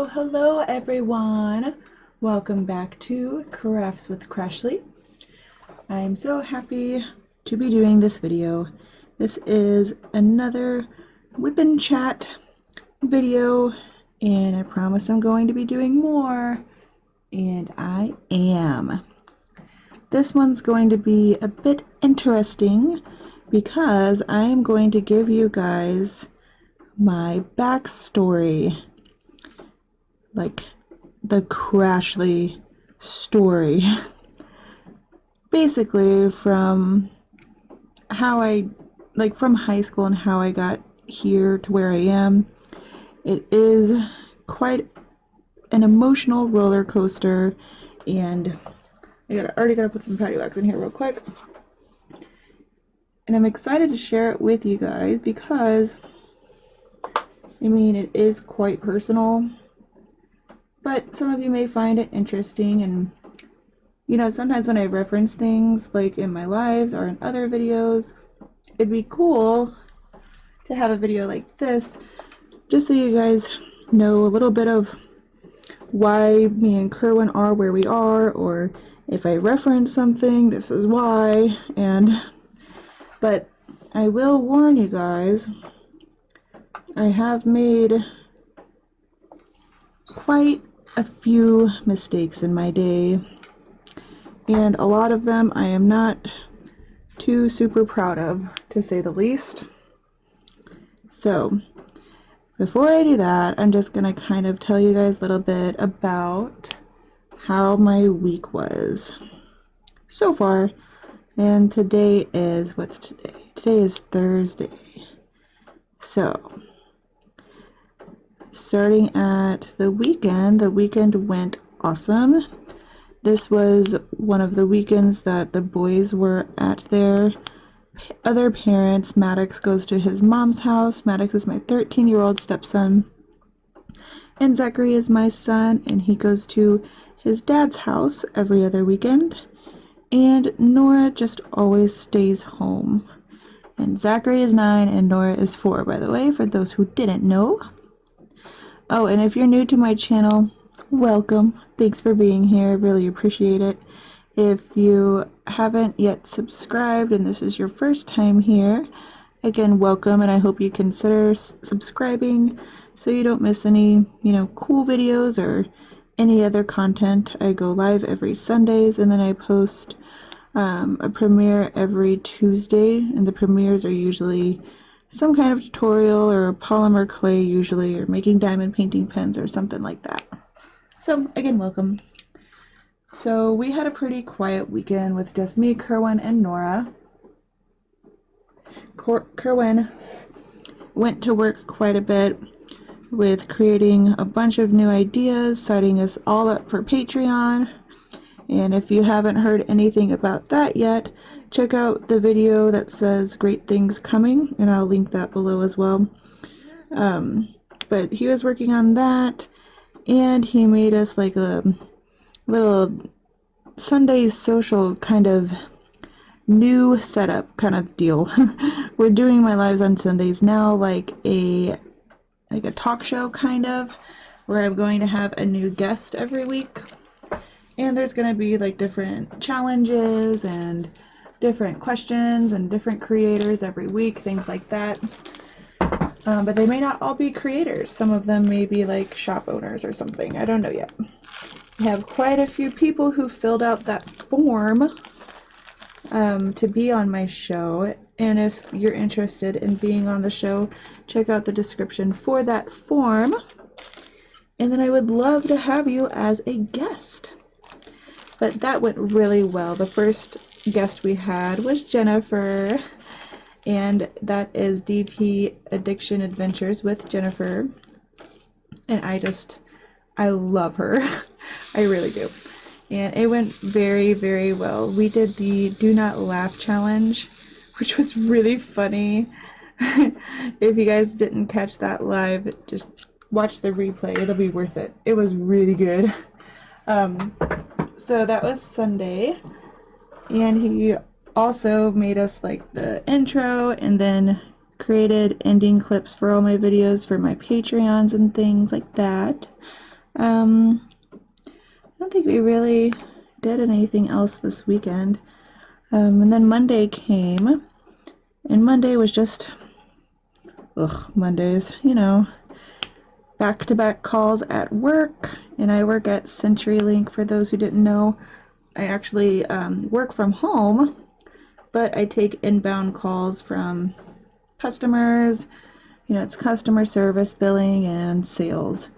Hello everyone. Welcome back to Crafts with Crashly. I'm so happy to be doing this video. This is another WIP Chat video, and I promise I'm going to be doing more, and I am. This one's going to be a bit interesting because I am going to give you guys my backstory, like the Crashly story. Basically from from high school and how I got here to where I am. It is quite an emotional roller coaster, and I already gotta put some patty wax in here real quick. And I'm excited to share it with you guys because, I mean, it is quite personal, but some of you may find it interesting. And you know, sometimes when I reference things like in my lives or in other videos, it'd be cool to have a video like this just so you guys know a little bit of why me and Kerwin are where we are, or if I reference something, this is why. But I will warn you guys, I have made quite a few mistakes in my day, and a lot of them I am not too super proud of, to say the least. So before I do that, I'm just gonna kind of tell you guys a little bit about how my week was so far. And today is, what's today? Today is Thursday. So starting at the weekend went awesome. This was one of the weekends that the boys were at their other parents. Maddox goes to his mom's house. Maddox is my 13-year-old stepson, and Zachary is my son, and he goes to his dad's house every other weekend. And Nora just always stays home. And Zachary is 9 and Nora is 4, by the way, for those who didn't know. Oh, and if you're new to my channel, welcome. Thanks for being here. I really appreciate it. If you haven't yet subscribed and this is your first time here, again, welcome, and I hope you consider subscribing so you don't miss any, cool videos or any other content. I go live every Sundays, and then I post a premiere every Tuesday, and the premieres are usually some kind of tutorial or polymer clay usually, or making diamond painting pens or something like that. So again, welcome. So we had a pretty quiet weekend with just me, Kerwin, and Nora. Kerwin went to work quite a bit with creating a bunch of new ideas, signing us all up for Patreon. And if you haven't heard anything about that yet, check out the video that says Great Things Coming, and I'll link that below as well. But he was working on that, and he made us like a little Sunday social kind of new setup kind of deal. We're doing My Lives on Sundays now like a talk show kind of, where I'm going to have a new guest every week, and there's going to be like different challenges and different questions and different creators every week, things like that. But they may not all be creators. Some of them may be like shop owners or something. I don't know yet. I have quite a few people who filled out that form to be on my show, and if you're interested in being on the show, check out the description for that form, and then I would love to have you as a guest. But that went really well. The first guest we had was Jennifer, and that is DP Addiction Adventures with Jennifer, and I love her. I really do. And it went very, very well. We did the Do Not Laugh challenge, which was really funny. If you guys didn't catch that live, just watch the replay. It'll be worth it. It was really good. So that was Sunday, and he also made us like the intro, and then created ending clips for all my videos for my Patreons and things like that. I don't think we really did anything else this weekend. And then Monday came, and Monday was just, Mondays, back-to-back calls at work, and I work at CenturyLink. For those who didn't know, I actually work from home, but I take inbound calls from customers. It's customer service, billing, and sales.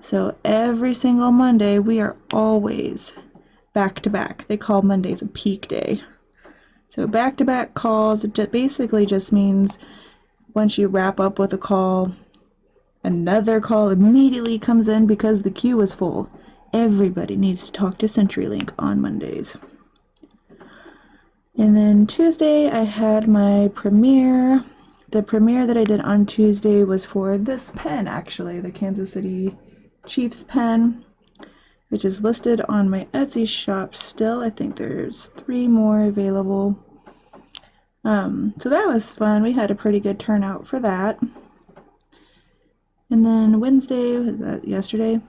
So every single Monday, we are always back to back. They call Mondays a peak day. So back to back calls, it basically just means once you wrap up with a call, another call immediately comes in because the queue is full. Everybody needs to talk to CenturyLink on Mondays. And then Tuesday, I had my premiere. The premiere that I did on Tuesday was for this pen, actually, the Kansas City Chiefs pen, which is listed on my Etsy shop still. I think there's 3 more available. So that was fun. We had a pretty good turnout for that. And then Wednesday, was that yesterday?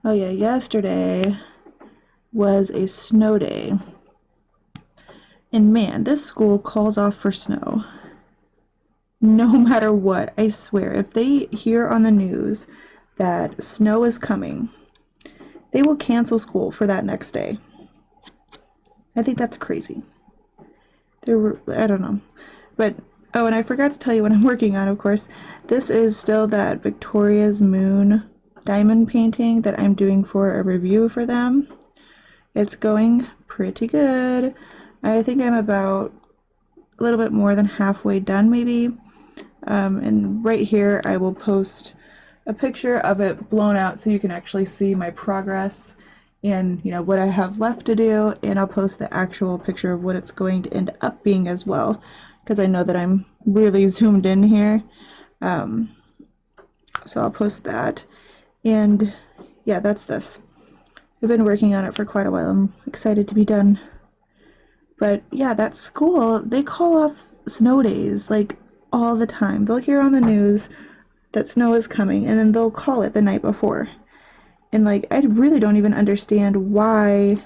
Oh yeah, yesterday was a snow day. And man, this school calls off for snow. No matter what, I swear, if they hear on the news that snow is coming, they will cancel school for that next day. I think that's crazy. I don't know. But, oh, and I forgot to tell you what I'm working on, of course. This is still that Victoria's Moon diamond painting that I'm doing for a review for them. It's going pretty good. I think I'm about a little bit more than halfway done, maybe. And right here, I will post a picture of it blown out so you can actually see my progress and what I have left to do, and I'll post the actual picture of what it's going to end up being as well, because I know that I'm really zoomed in here. So I'll post that, and yeah, that's this. I've been working on it for quite a while. I'm excited to be done. But yeah, that school, they call off snow days like all the time. They'll hear on the news that snow is coming, and then they'll call it the night before. And like, I really don't even understand why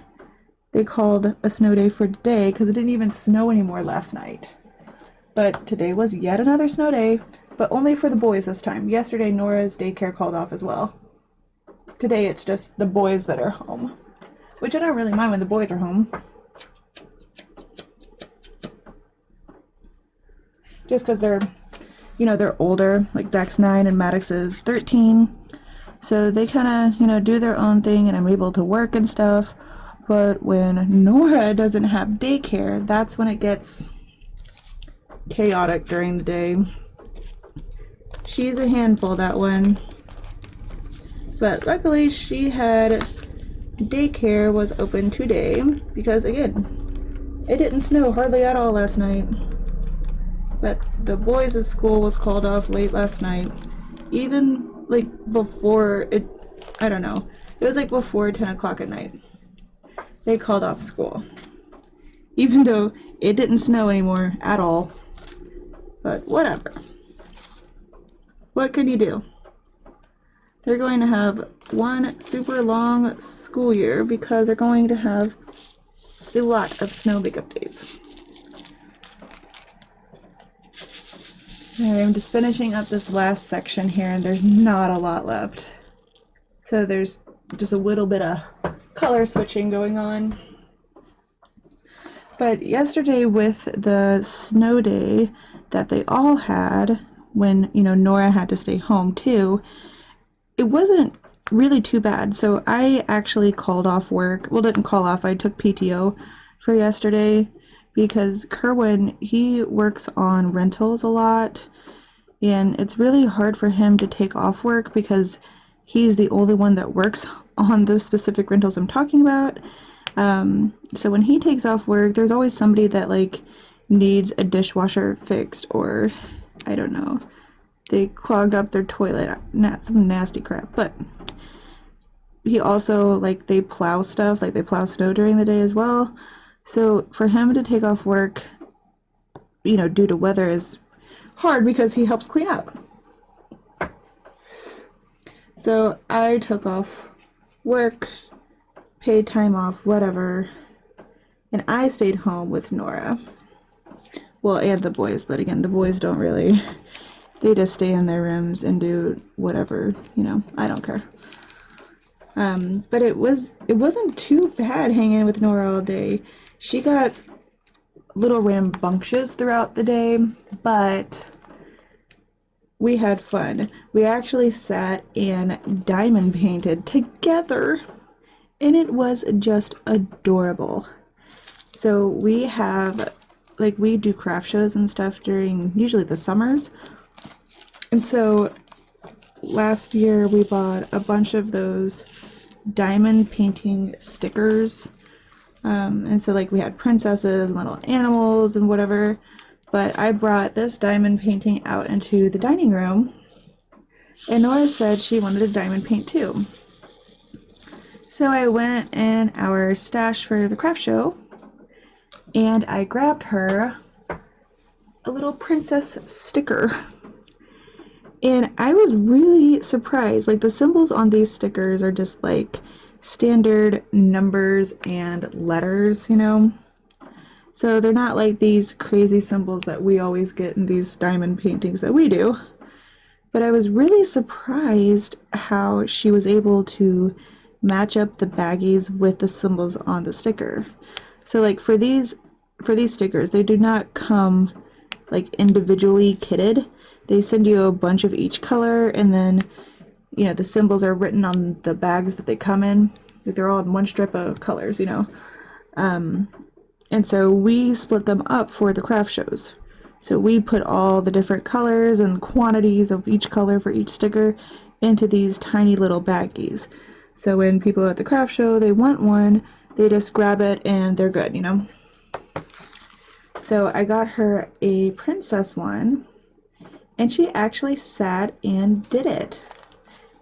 they called a snow day for today, because it didn't even snow anymore last night. But today was yet another snow day, but only for the boys this time. Yesterday, Nora's daycare called off as well. Today, it's just the boys that are home, which I don't really mind when the boys are home. Just because they're older, like Dax 9 and Maddox is 13. So they kind of, do their own thing, and I'm able to work and stuff. But when Nora doesn't have daycare, that's when it gets chaotic during the day. She's a handful, that one. But luckily, she had daycare was open today because, again, it didn't snow hardly at all last night. But the boys' school was called off late last night. Even like before it, I don't know, it was like before 10 o'clock at night. They called off school. Even though it didn't snow anymore at all. But whatever. What can you do? They're going to have one super long school year because they're going to have a lot of snow makeup days. I'm just finishing up this last section here, and there's not a lot left. So there's just a little bit of color switching going on. But yesterday with the snow day that they all had, when, Nora had to stay home too, it wasn't really too bad. So I actually called off work. Well, didn't call off. I took PTO for yesterday because Kerwin, he works on rentals a lot, and it's really hard for him to take off work because he's the only one that works on those specific rentals I'm talking about. So when he takes off work, there's always somebody that like needs a dishwasher fixed, or I don't know, they clogged up their toilet, some nasty crap. But he also, like, they plow stuff, like they plow snow during the day as well. So for him to take off work, due to weather is hard because he helps clean up. So I took off work, paid time off, whatever, and I stayed home with Nora. Well, and the boys, but again, the boys don't really, they just stay in their rooms and do whatever, you know, I don't care. But it wasn't too bad hanging with Nora all day. She got a little rambunctious throughout the day, but we had fun. We actually sat and diamond painted together, and it was just adorable. So we have, like, we do craft shows and stuff during usually the summers. And so last year we bought a bunch of those diamond painting stickers. And so like we had princesses and little animals and whatever. But I brought this diamond painting out into the dining room. And Nora said she wanted a diamond paint too. So I went in our stash for the craft show and I grabbed her a little princess sticker. And I was really surprised. Like, the symbols on these stickers are just like standard numbers and letters, you know? So they're not like these crazy symbols that we always get in these diamond paintings that we do. But I was really surprised how she was able to match up the baggies with the symbols on the sticker. So like for these stickers, they do not come like individually kitted. They send you a bunch of each color, and then, you know, the symbols are written on the bags that they come in. Like, they're all in one strip of colors, you know. And so we split them up for the craft shows. So we put all the different colors and quantities of each color for each sticker into these tiny little baggies. So when people at the craft show, they want one, they just grab it and they're good, you know. So I got her a princess one, and she actually sat and did it.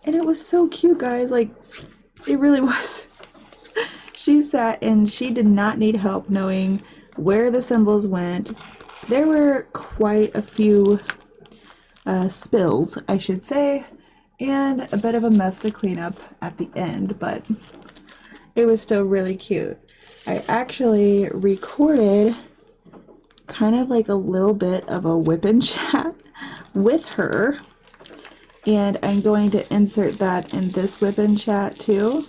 And it was so cute, guys. Like, it really was. She sat and she did not need help knowing where the symbols went. There were quite a few spills, I should say, and a bit of a mess to clean up at the end, but it was still really cute. I actually recorded kind of like a little bit of a WIP chat with her, and I'm going to insert that in this WIP chat too.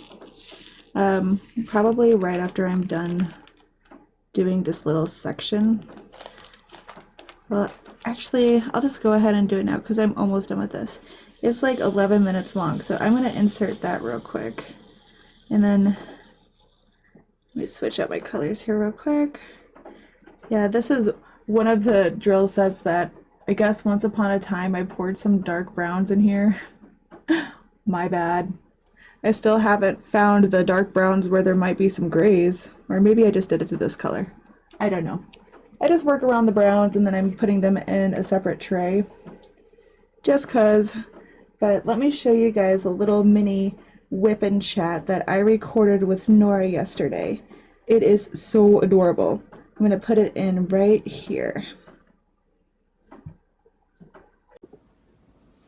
Probably right after I'm done doing this little section. Well, actually, I'll just go ahead and do it now because I'm almost done with this. It's like 11 minutes long, so I'm going to insert that real quick. And then let me switch up my colors here real quick. Yeah, this is one of the drill sets that I guess once upon a time I poured some dark browns in here. My bad. I still haven't found the dark browns where there might be some grays. Or maybe I just did it to this color. I don't know. I just work around the browns and then I'm putting them in a separate tray. Just cause. But let me show you guys a little mini WIP chat that I recorded with Nora yesterday. It is so adorable. I'm going to put it in right here.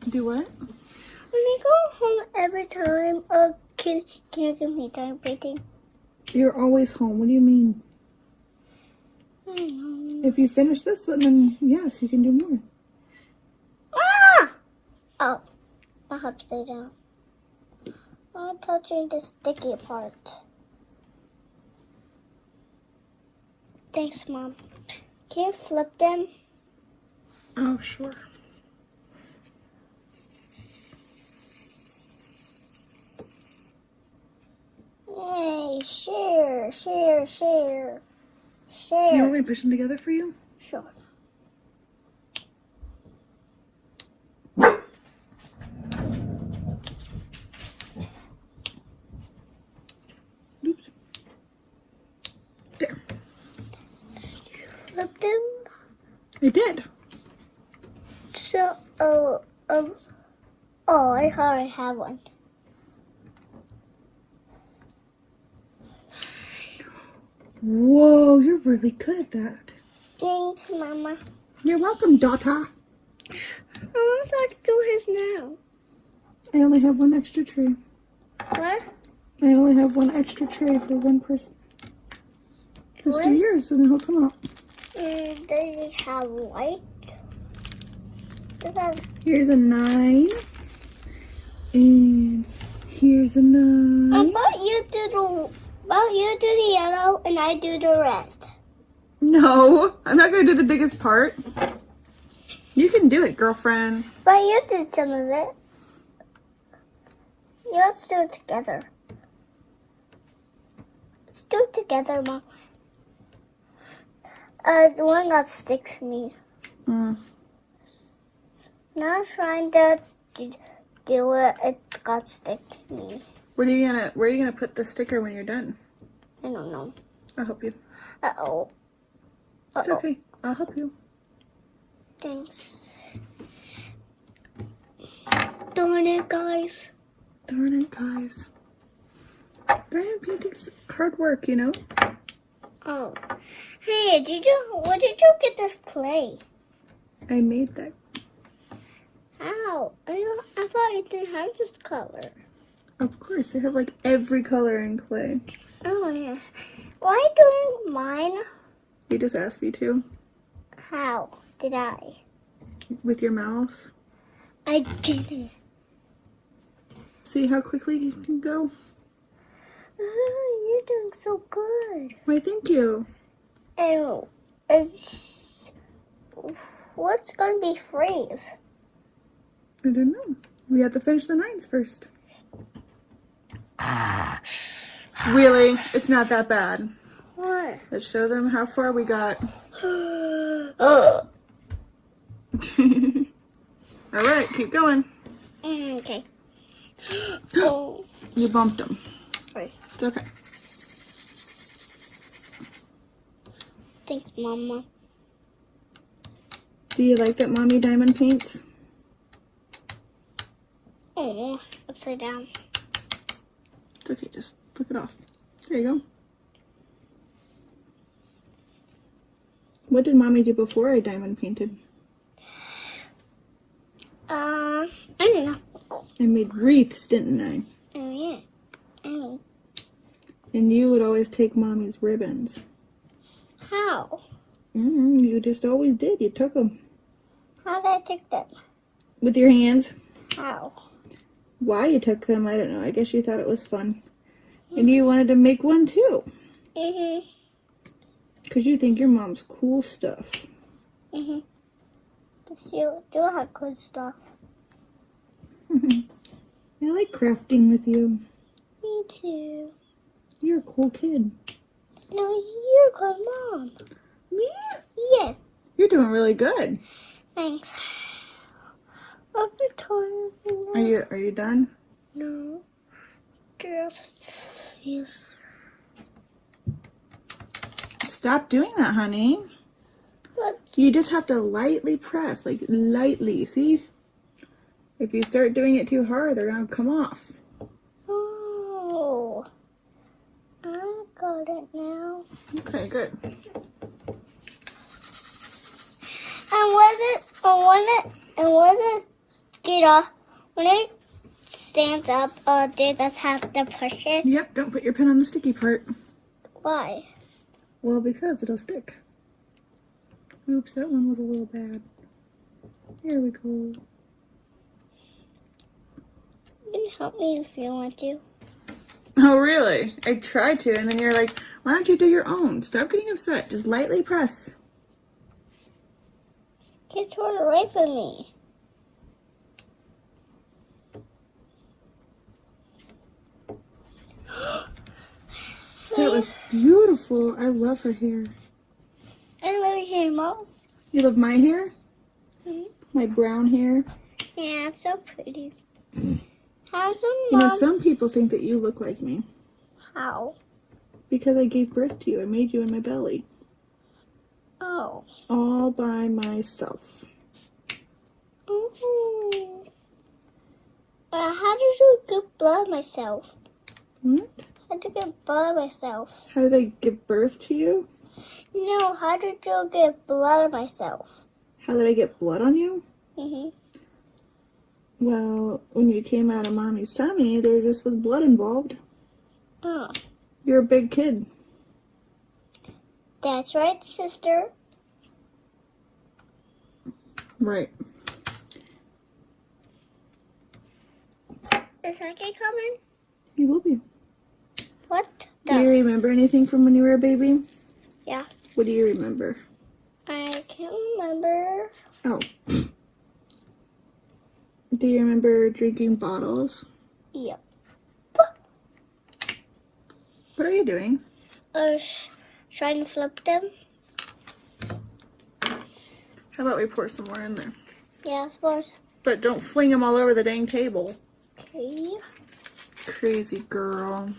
Do what? When I go home every time, can you give me time painting? You're always home. What do you mean? I know. If you finish this one, then yes, you can do more. Ah! Oh, I have to stay down. I'm touching the sticky part. Thanks, Mom. Can you flip them? Oh, sure. Yay! Share, share, share, share. Do you want me to push them together for you? Sure. Oops. There. Flip them. I did. So, I already have one. Whoa, you're really good at that. Thanks, Mama. You're welcome, daughter. I want to do his now. I only have one extra tray. What? I only have one extra tray for one person. Just do yours and then he'll come out. Does he have white? Here's a 9. And here's a 9. But you do the yellow and I do the rest. No, I'm not going to do the biggest part. You can do it, girlfriend. But you did some of it. Let's do it together. Let's do it together, Mom. The one got stick to me. Now I'm trying to do it. It got stick to me. Where are you gonna put the sticker when you're done? I don't know. I'll help you. Uh-oh. It's okay. I'll help you. Thanks. Darn it, guys. Darn it, guys. Diamond painting's hard work, you know? Oh. Hey, where did you get this clay? I made that. How? I thought you didn't have this color. Of course, I have like every color in clay. Oh, yeah. Why are you doing mine? You just asked me to. How did I? With your mouth. I didn't. See how quickly you can go? Oh, you're doing so good. Why, thank you. And what's going to be freeze? I don't know. We have to finish the 9s first. Really? It's not that bad. What? Let's show them how far we got. Alright, keep going. Okay. Oh. You bumped them. Sorry. It's okay. Thanks, Mama. Do you like that Mommy diamond paints? Oh, upside down. It's okay, just flip it off. There you go. What did Mommy do before I diamond painted? I don't know. I made wreaths, didn't I? Oh, yeah. Oh. And you would always take Mommy's ribbons. How? You just always did. You took them. How did I take them? With your hands. How? Why you took them, I don't know. I guess you thought it was fun. And you wanted to make one too. Mm-hmm. Because you think your mom's cool stuff. Mm-hmm. You do have good stuff. I like crafting with you. Me too. You're a cool kid. No, you're a good mom. Me? Yes. You're doing really good. Thanks. I'm tired. Are you done? No. Just yes. Stop doing that, honey. But You just have to lightly press, like lightly, see? If you start doing it too hard, they're gonna come off. oh, I got it now. Okay, good. And when it get off, when it stands up, they just have to push it. Yep, don't put your pen on the sticky part. Why? Well, because it'll stick. Oops, that one was a little bad. Here we go. You can help me if you want to. Oh, really? I tried to, and then you're like, why don't you do your own? Stop getting upset. Just lightly press. Get torn away from me. That was beautiful. I love her hair. I love your hair, Mom. You love my hair? Mm-hmm. My brown hair? Yeah, it's so pretty. How's your You know, mom? some people think that you look like me. How? Because I gave birth to you. I made you in my belly. Oh. All by myself. Mm-hmm. How did you get blood myself? What? How did you get blood myself? How did I give birth to you? No, how did you get blood myself? How did I get blood on you? Mm-hmm. Well, when you came out of Mommy's tummy, there just was blood involved. Oh. You're a big kid. That's right, sister. Right. Is Saki coming? You will be. What? Do you remember anything from when you were a baby? Yeah. What do you remember? I can't remember. Oh. Do you remember drinking bottles? Yep. What are you doing? Trying to flip them. How about we pour some more in there? Yeah, I suppose. But don't fling them all over the dang table. Okay. Crazy girl.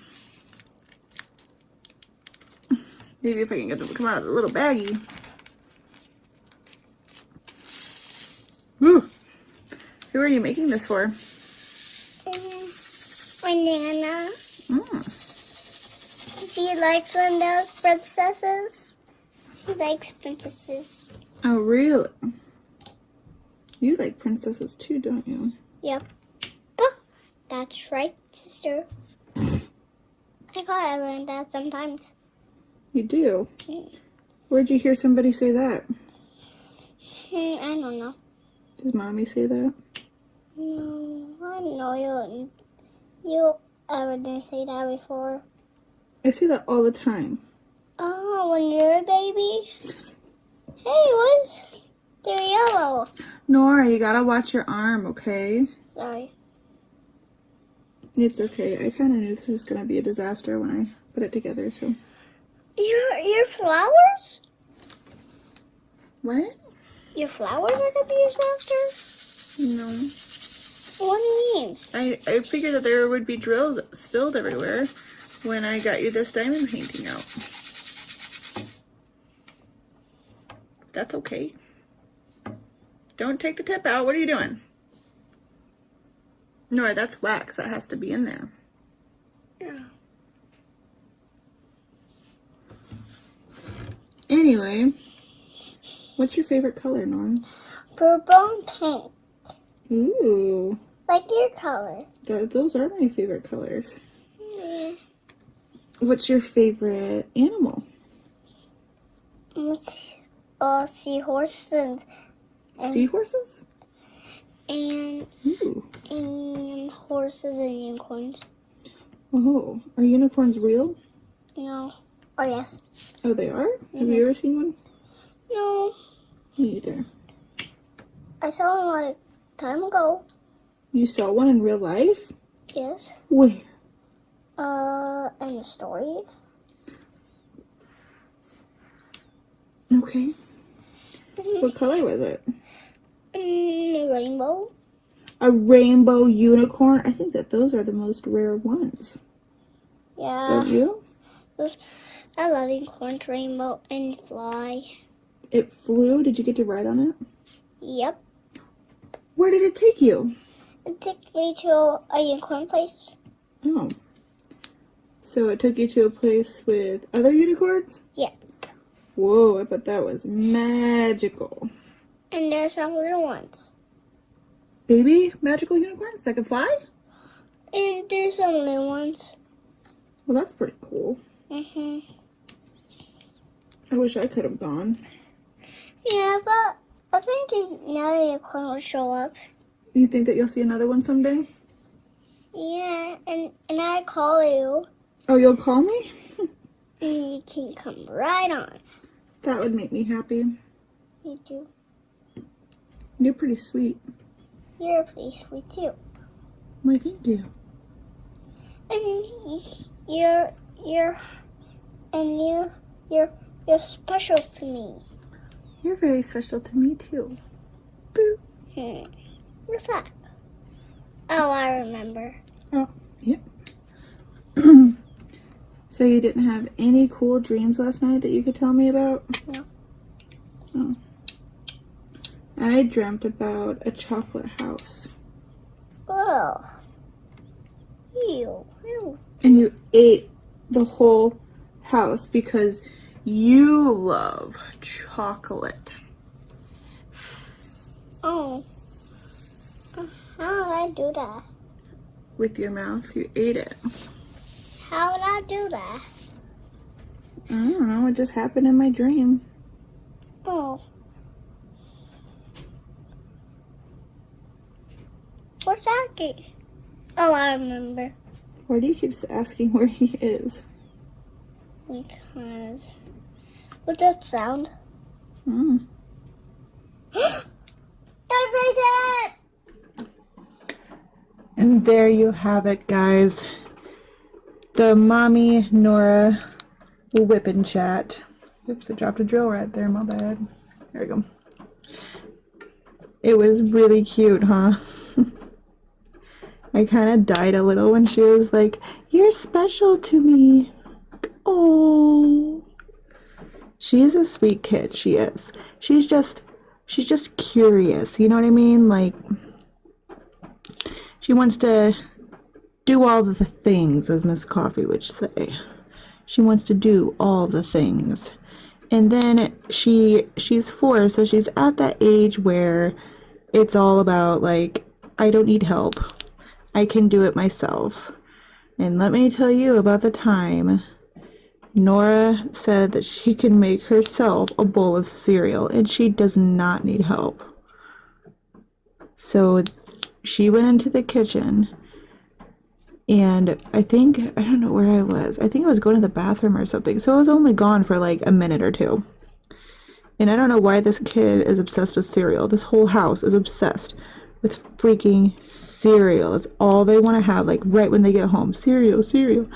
Maybe if I can get them to come out of the little baggie. Woo! Who are you making this for? My Nana. Mm. She likes when there's princesses. She likes princesses. Oh, really? You like princesses too, don't you? Yep. That's right, sister. I call everyone that sometimes. You do? Where'd you hear somebody say that? I don't know. Does Mommy say that? No, I don't know. You ever didn't say that before. I say that all the time. Oh, when you're a baby? Hey, what's they're yellow? Nora, you gotta watch your arm, okay? Sorry. It's okay. I kind of knew this was gonna be a disaster when I put it together, so. Your flowers? What? Your flowers are gonna be a disaster? No. What do you mean? I figured that there would be drills spilled everywhere when I got you this diamond painting out. That's okay. Don't take the tip out. What are you doing? No, that's wax. That has to be in there. Yeah. Anyway, what's your favorite color, Nora? Purple and pink. Ooh. Like your color. Those are my favorite colors. Yeah. What's your favorite animal? Seahorses Seahorses? and Ooh. horses and unicorns. Oh, are unicorns real? No. Oh, yes. Oh, they are? Have you ever seen one? No. Me either. I saw one like time ago. You saw one in real life? Yes. Where? In the story. Okay. What color was it? Rainbow. A rainbow unicorn? I think that those are the most rare ones. Yeah. Don't you? I love unicorns, rainbow, and fly. It flew? Did you get to ride on it? Yep. Where did it take you? It took me to a unicorn place. Oh. So it took you to a place with other unicorns? Yeah. Whoa, I bet that was magical. And there's some little ones. Baby magical unicorns that can fly? And there's some little ones. Well, that's pretty cool. I wish I could have gone. Yeah, but I think another unicorn will show up. You think that you'll see another one someday? Yeah, and I call you. Oh, you'll call me? And you can come right on. That would make me happy. Me too. You're pretty sweet. You're pretty sweet too. Why, thank you. And you're special to me. You're very special to me, too. Boo. What's that? Oh, I remember. Oh, yep. So you didn't have any cool dreams last night that you could tell me about? No. Oh. I dreamt about a chocolate house. Oh. Ew. Ew. And you ate the whole house because you love chocolate. Oh. How would I do that? With your mouth, you ate it. How would I do that? I don't know, it just happened in my dream. Oh. Where's Aki? Oh, I remember. Why do you keep asking where he is? Because... What's that sound? Mm. I And there you have it, guys. The Mommy Nora WIP Chat. Oops, I dropped a drill right there, my bad. There we go. It was really cute, huh? I kind of died a little when she was like, "You're special to me." Oh, she is a sweet kid. She is. She's just curious. You know what I mean? Like, she wants to do all the things, as Miss Coffee would say. She wants to do all the things. And then she's 4, so she's at that age where it's all about, like, I don't need help. I can do it myself. And let me tell you about the time Nora said that she can make herself a bowl of cereal, and she does not need help. So she went into the kitchen, and I don't know where I was. I think I was going to the bathroom or something. So I was only gone for like a minute or two. And I don't know why this kid is obsessed with cereal. This whole house is obsessed with freaking cereal. It's all they want to have, like, right when they get home. Cereal, cereal.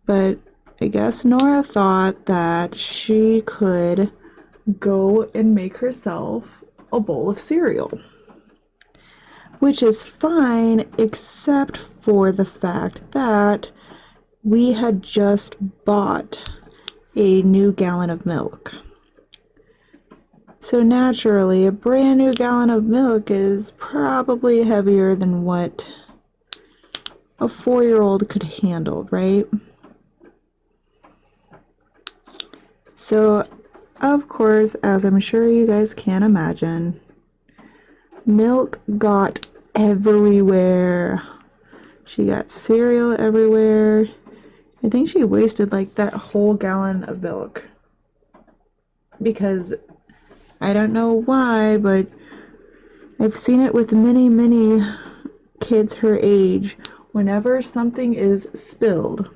But I guess Nora thought that she could go and make herself a bowl of cereal. Which is fine, except for the fact that we had just bought a new gallon of milk. So naturally, a brand new gallon of milk is probably heavier than what a 4-year-old could handle, right? So, of course, as I'm sure you guys can imagine, milk got everywhere. She got cereal everywhere. I think she wasted like that whole gallon of milk. Because I don't know why, but I've seen it with many, many kids her age. Whenever something is spilled,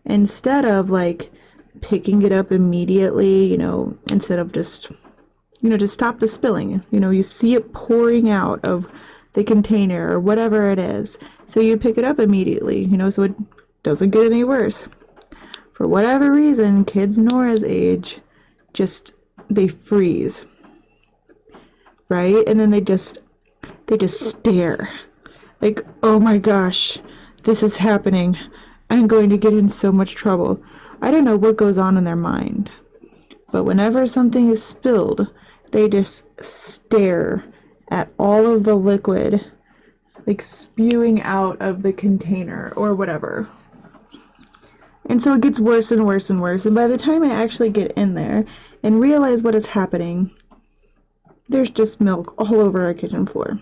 instead of like picking it up immediately, instead of just stop the spilling, you see it pouring out of the container or whatever it is. So you pick it up immediately, so it doesn't get any worse. For whatever reason, kids Nora's age they freeze, right? And then they just stare like, oh my gosh, this is happening. I'm going to get in so much trouble. I don't know what goes on in their mind, but whenever something is spilled, they just stare at all of the liquid, like spewing out of the container or whatever. And so it gets worse and worse and worse. And by the time I actually get in there and realize what is happening, there's just milk all over our kitchen floor.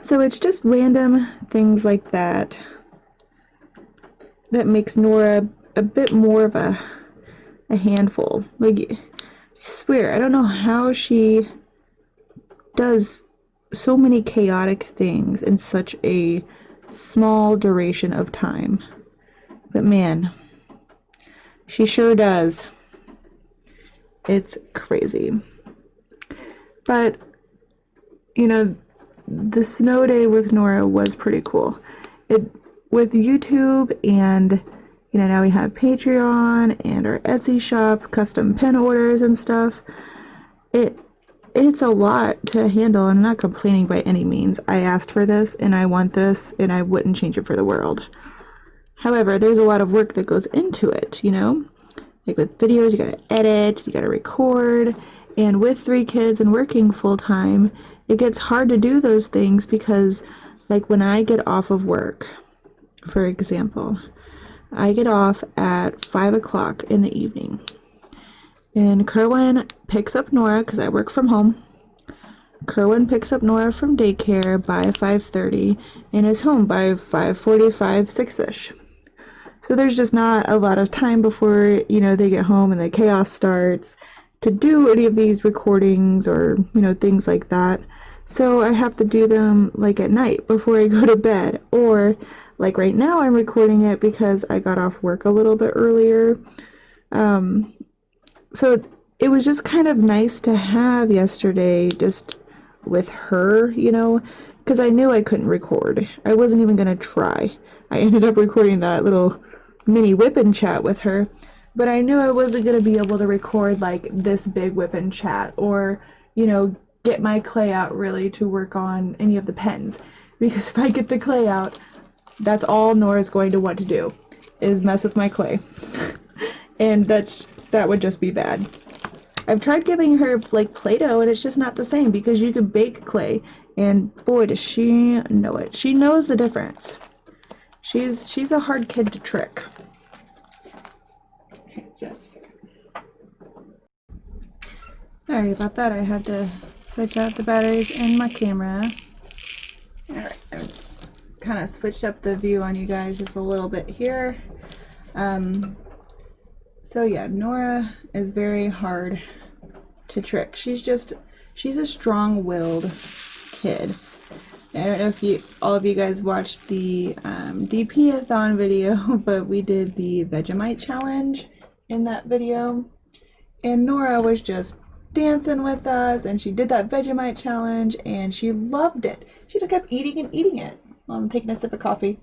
So it's just random things like that that makes Nora a bit more of a handful. Like, I swear, I don't know how she does so many chaotic things in such a small duration of time. But man, she sure does. It's crazy. But, the snow day with Nora was pretty cool. With YouTube and, now we have Patreon and our Etsy shop, custom pin orders and stuff. It's a lot to handle. I'm not complaining by any means. I asked for this and I want this and I wouldn't change it for the world. However, there's a lot of work that goes into it, Like with videos, you gotta edit, you gotta record, and with 3 kids and working full-time, it gets hard to do those things because, like, when I get off of work, for example, I get off at 5 o'clock in the evening, and Kerwin picks up Nora because I work from home, Kerwin picks up Nora from daycare by 5:30 and is home by 5:45, 6ish. So there's just not a lot of time before, they get home and the chaos starts to do any of these recordings or, things like that. So I have to do them like at night before I go to bed. Or like right now I'm recording it because I got off work a little bit earlier. So it was just kind of nice to have yesterday just with her, because I knew I couldn't record. I wasn't even going to try. I ended up recording that little mini WIP Chat with her, but I knew I wasn't going to be able to record like this big WIP Chat or, get my clay out really to work on any of the pens. Because if I get the clay out, that's all Nora's going to want to do, is mess with my clay. And that would just be bad. I've tried giving her like Play-Doh and it's just not the same because you could bake clay and boy does she know it. She knows the difference. She's a hard kid to trick. Okay, just a second. Sorry about that. I had to switch out the batteries in my camera. Alright, I've just kind of switched up the view on you guys just a little bit here. So yeah, Nora is very hard to trick. She's a strong-willed kid. I don't know if all of you guys watched the DP-a-thon video, but we did the Vegemite challenge in that video. And Nora was just dancing with us, and she did that Vegemite challenge, and she loved it. She just kept eating and eating it. Well, I'm taking a sip of coffee.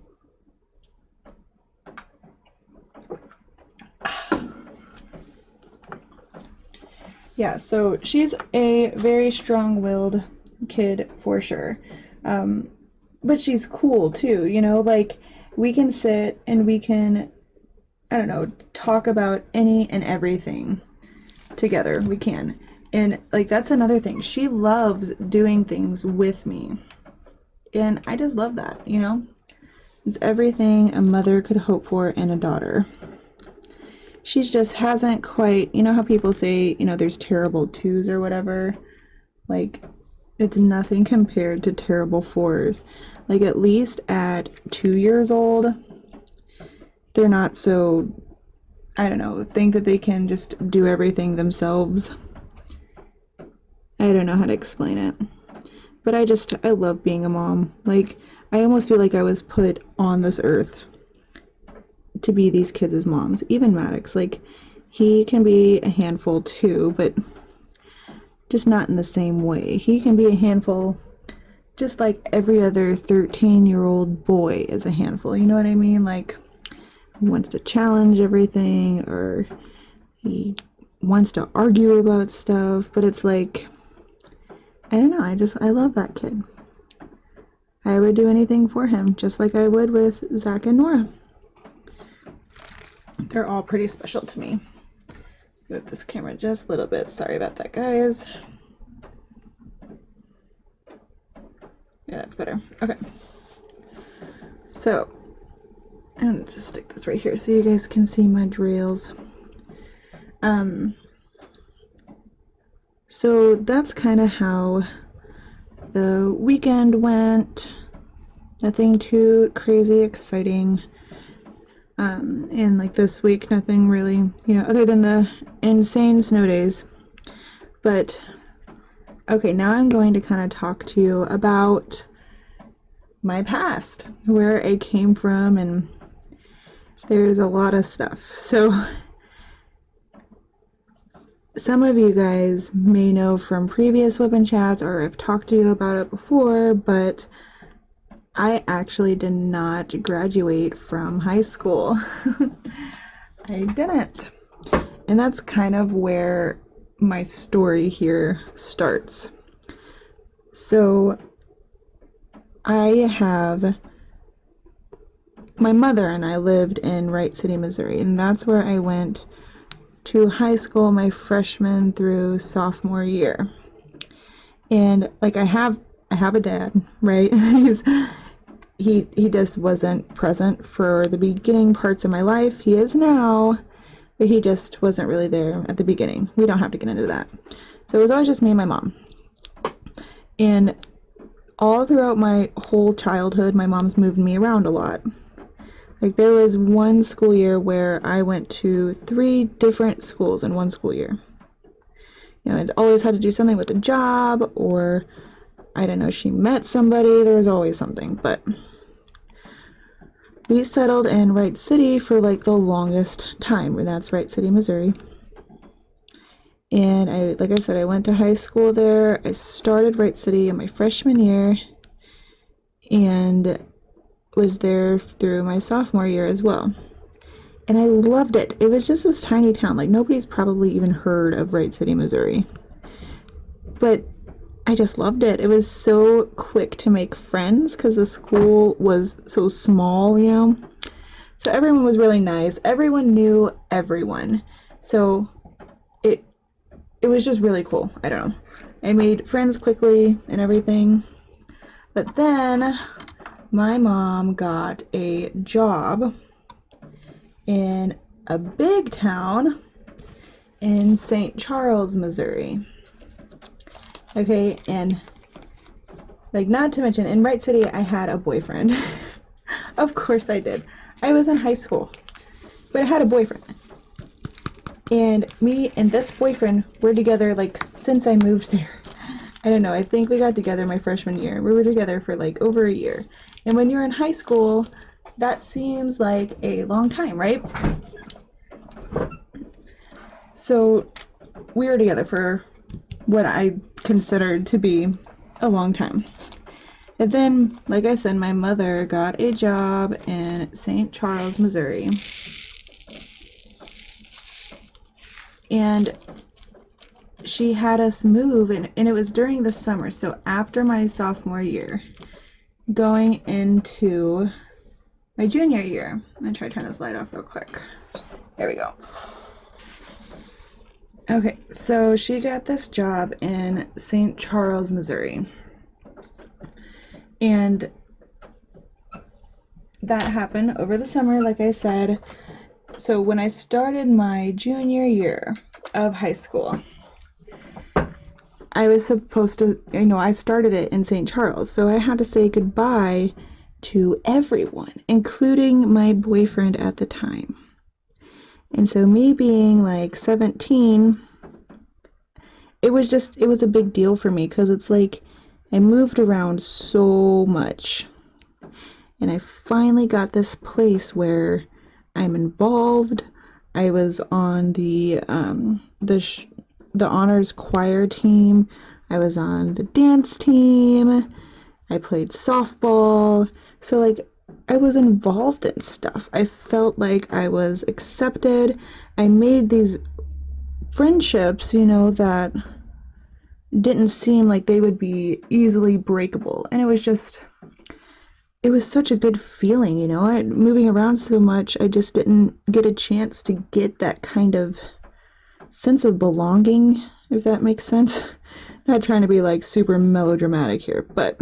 Yeah, so she's a very strong-willed kid for sure. But she's cool too, like we can sit and we can, I don't know, talk about any and everything together. We can. And like that's another thing. She loves doing things with me. And I just love that, It's everything a mother could hope for in a daughter. She just hasn't quite, how people say, there's terrible twos or whatever. Like, it's nothing compared to terrible fours. Like, at least at 2 years old, they're not so, I don't know, think that they can just do everything themselves. I don't know how to explain it. But I love being a mom. Like, I almost feel like I was put on this earth to be these kids' moms. Even Maddox, like, he can be a handful too, but just not in the same way. He can be a handful just like every other 13-year-old boy is a handful. You know what I mean? Like, he wants to challenge everything, or he wants to argue about stuff, but it's like, I don't know, I love that kid. I would do anything for him, just like I would with Zach and Nora. They're all pretty special to me. Move this camera just a little bit. Sorry about that, guys. Yeah, that's better. Okay. So, I'm gonna just stick this right here so you guys can see my drills. So that's kind of how the weekend went. Nothing too crazy exciting. And like this week, nothing really, other than the insane snow days. But, okay, now I'm going to kind of talk to you about my past, where I came from, and there's a lot of stuff. So, some of you guys may know from previous WIP chats, or I've talked to you about it before, but I actually did not graduate from high school. I didn't. And that's kind of where my story here starts. So, my mother and I lived in Wright City, Missouri, and that's where I went to high school my freshman through sophomore year. And like I have a dad, right? He just wasn't present for the beginning parts of my life. He is now, but he just wasn't really there at the beginning. We don't have to get into that. So it was always just me and my mom. And all throughout my whole childhood, my mom's moved me around a lot. Like, there was one school year where I went to 3 different schools in one school year. You know, I'd always had to do something with a job, or I don't know, she met somebody. There was always something. But we settled in Wright City for like the longest time, and that's Wright City, Missouri. And like I said, I went to high school there. I started Wright City in my freshman year and was there through my sophomore year as well. And I loved it. It was just this tiny town. Like, nobody's probably even heard of Wright City, Missouri. But I just loved it. It was so quick to make friends because the school was so small, you know? So everyone was really nice. Everyone knew everyone. So it it was just really cool. I don't know. I made friends quickly and everything. But then my mom got a job in a big town in St. Charles, Missouri. Okay, and like, not to mention, in Wright City, I had a boyfriend. Of course I did. I was in high school, but I had a boyfriend. And me and this boyfriend were together like since I moved there. I don't know, I think we got together my freshman year. We were together for like over a year. And when you're in high school, that seems like a long time, right? So we were together for what I considered to be a long time. And then, like I said, my mother got a job in St. Charles, Missouri. And she had us move, and it was during the summer, so after my sophomore year, going into my junior year. I'm gonna try to turn this light off real quick. There we go. Okay, so she got this job in St. Charles, Missouri. And that happened over the summer, like I said. So when I started my junior year of high school, I was supposed to, I started it in St. Charles, so I had to say goodbye to everyone, including my boyfriend at the time. And so, me being like 17, it was a big deal for me because it's like I moved around so much. And I finally got this place where I'm involved. I was on the honors choir team. I was on the dance team. I played softball. So, like, I was involved in stuff. I felt like I was accepted. I made these friendships, that didn't seem like they would be easily breakable. And it was such a good feeling, moving around so much, I just didn't get a chance to get that kind of sense of belonging, if that makes sense. Not trying to be like super melodramatic here, but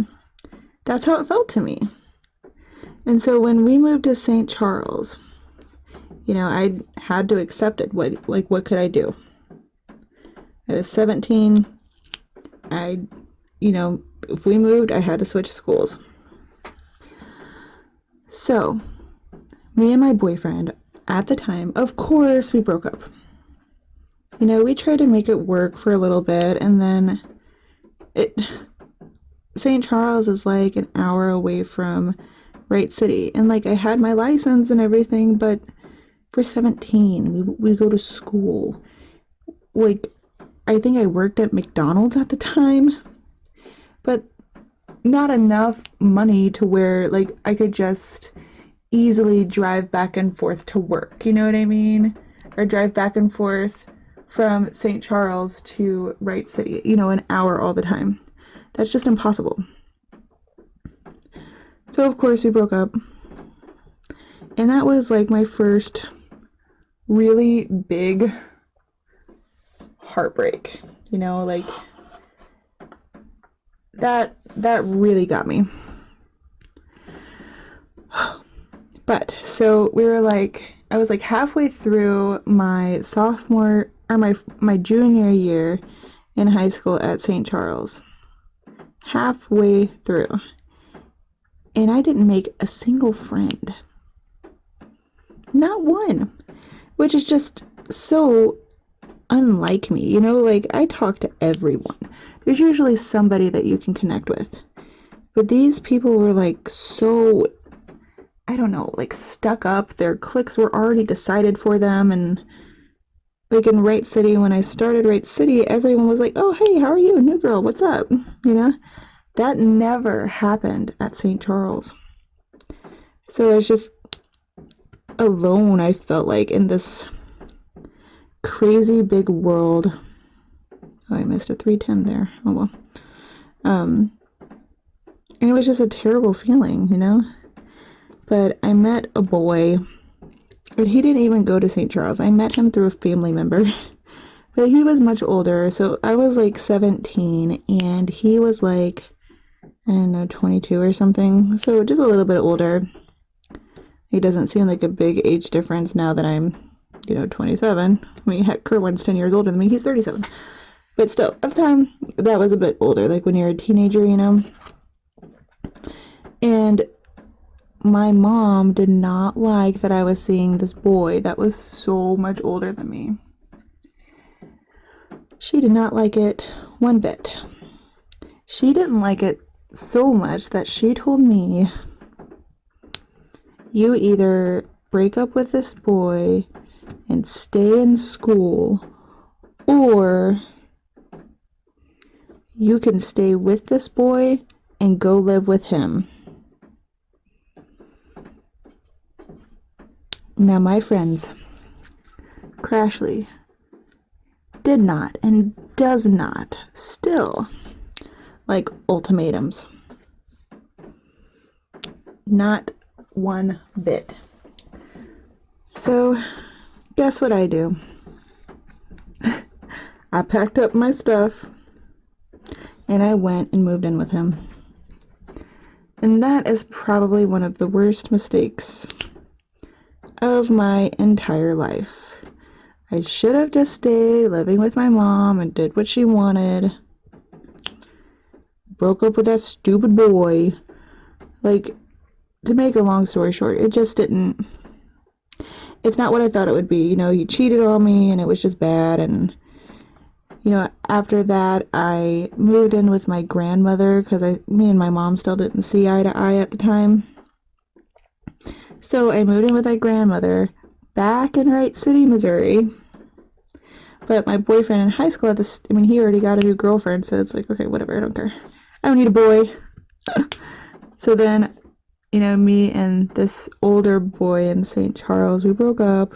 that's how it felt to me. And so when we moved to St. Charles, I had to accept it. What could I do? I was 17. If we moved, I had to switch schools. So, me and my boyfriend at the time, of course, we broke up. We tried to make it work for a little bit, and then St. Charles is like an hour away from Wright City, and like I had my license and everything, but for 17, we go to school. Like, I think I worked at McDonald's at the time, but not enough money to where like I could just easily drive back and forth to work, you know what I mean? Or drive back and forth from St. Charles to Wright City, an hour all the time. That's just impossible. So of course we broke up. And that was like my first really big heartbreak. Like that really got me. But so I was like halfway through my sophomore or my junior year in high school at St. Charles. halfway through, and I didn't make a single friend. Not one. Which is just so unlike me. You know, like, I talk to everyone. There's usually somebody that you can connect with. But these people were like so, I don't know, like stuck up. Their cliques were already decided for them. And like in Wright City, when I started Wright City, everyone was like, oh, hey, how are you? New girl, what's up? You know, that never happened at St. Charles. So I was just alone, I felt like, in this crazy big world. Oh, I missed a 310 there. Oh well. Um, and it was just a terrible feeling, you know? But I met a boy, and he didn't even go to St. Charles. I met him through a family member. But he was much older, so I was like 17, and he was like, I don't know, 22 or something. So just a little bit older. It doesn't seem like a big age difference now that I'm, 27. I mean, heck, Kerwin's 10 years older than me. He's 37. But still, at the time, that was a bit older, like when you're a teenager, you know? And my mom did not like that I was seeing this boy that was so much older than me. She did not like it one bit. She didn't like it so much that she told me, you either break up with this boy and stay in school, or you can stay with this boy and go live with him. Now, my friends, Crashly did not and does not still like ultimatums. Not one bit. So, guess what I do? I packed up my stuff and I went and moved in with him. And that is probably one of the worst mistakes of my entire life. I should have just stayed living with my mom and did what she wanted. Broke up with that stupid boy. Like, to make a long story short, it just didn't... It's not what I thought it would be. He cheated on me and it was just bad. And, after that, I moved in with my grandmother because me and my mom still didn't see eye to eye at the time. So I moved in with my grandmother back in Wright City, Missouri. But my boyfriend in high school he already got a new girlfriend, so it's like, okay, whatever, I don't care. I don't need a boy. So then, me and this older boy in St. Charles, we broke up,